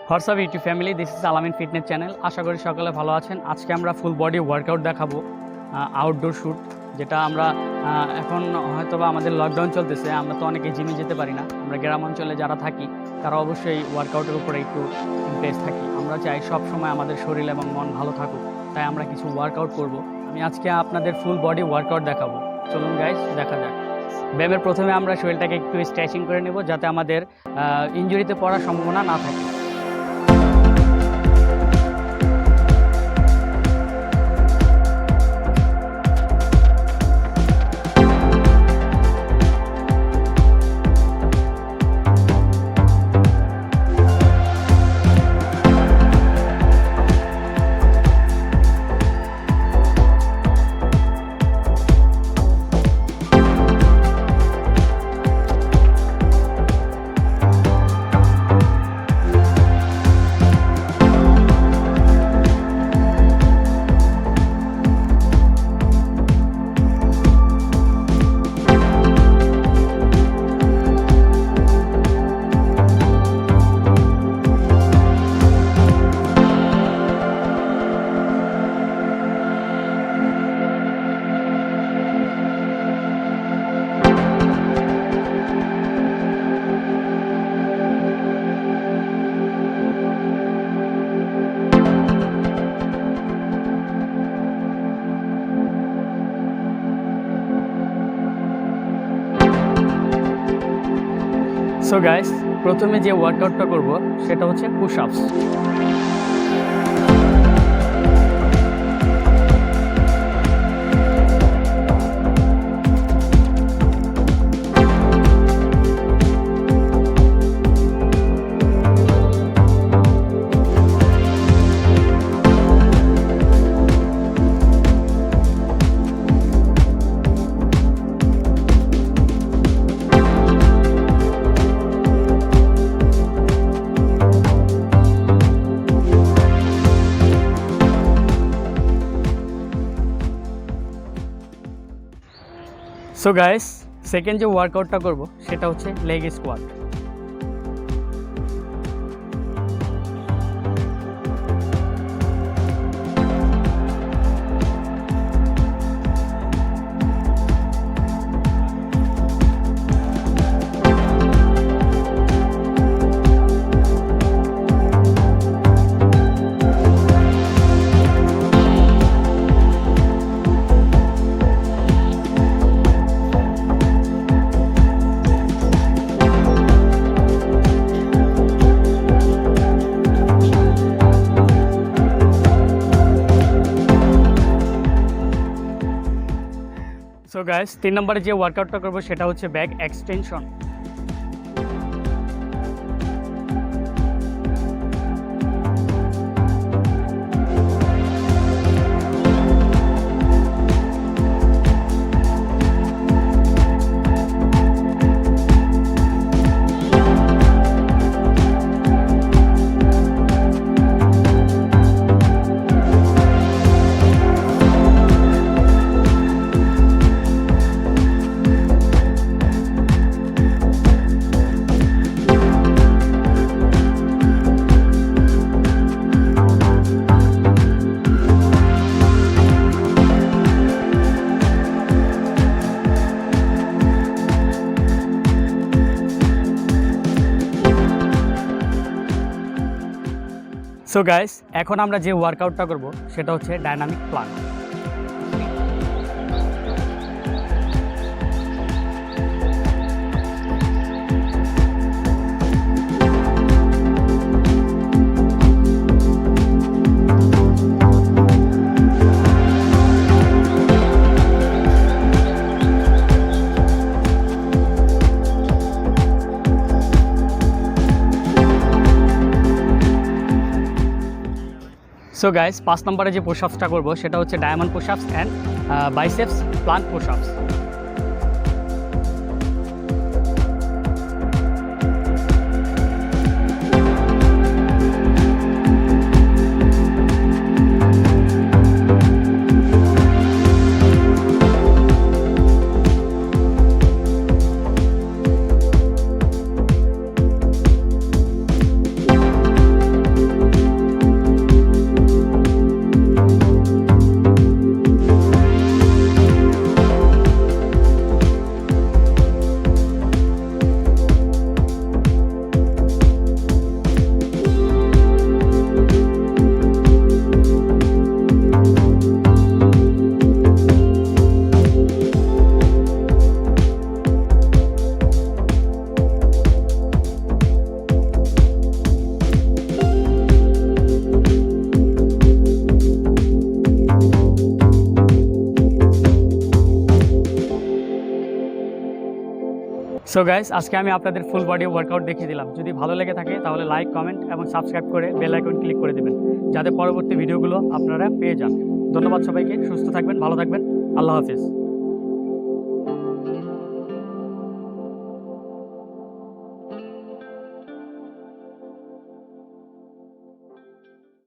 WhatsApp YouTube family, this is আলামিন fitness channel. আশা করি সকলে ভালো আছেন। আজকে আমরা ফুল বডি ওয়ার্কআউট দেখাবো, আউটডোর শ্যুট, যেটা আমরা এখন হয়তোবা আমাদের লকডাউন চলতেছে, আমরা তো অনেকে জিমে যেতে পারি না। আমরা গ্রাম অঞ্চলে যারা থাকি তারা অবশ্যই ওয়ার্কআউটের উপরে একটু ইন্টারেস্ট থাকি। আমরা চাই সব সময় আমাদের শরীর এবং মন ভালো থাকুক, তাই আমরা কিছু ওয়ার্কআউট করব। আমি আজকে আপনাদের ফুল বডি ওয়ার্কআউট দেখাবো। চলুন গাইস, দেখা যাক। ব্যায়ামের প্রথমে আমরা শরীরটাকে একটু স্ট্রেচিং করে নেব, যাতে আমাদের ইনজুরিতে পড়ার সম্ভাবনা না থাকে। সো গাইস, প্রথমে যে ওয়ার্কআউটটা করব সেটা হচ্ছে পুশ আপস। সো গাইস, সেকেন্ড যে ওয়ার্কআউটটা করব সেটা হচ্ছে লেগ স্কোয়াট। সো গাইস, 3 নম্বরে যে ওয়ার্কআউটটা করবো সেটা হচ্ছে ব্যাক এক্সটেনশন। সো গাইস, এখন আমরা যে ওয়ার্কআউটটা করব সেটা হচ্ছে ডাইনামিক প্লাঙ্ক। সো গাইস, 5 নম্বরে যে পুশ আপসটা করবো সেটা হচ্ছে diamond push ups and biceps Planck push আপস। সো গাইস, আজকে আমি আপনাদের ফুল বডি ওয়ার্কআউট দেখিয়ে দিলাম। যদি ভালো লেগে থাকে তাহলে লাইক, কমেন্ট এবং সাবস্ক্রাইব করে বেল আইকন ক্লিক করে দেবেন, যাতে পরবর্তী ভিডিওগুলো আপনারা পেয়ে যান। ধন্যবাদ সবাইকে। সুস্থ থাকবেন, ভালো থাকবেন। আল্লাহ হাফিজ।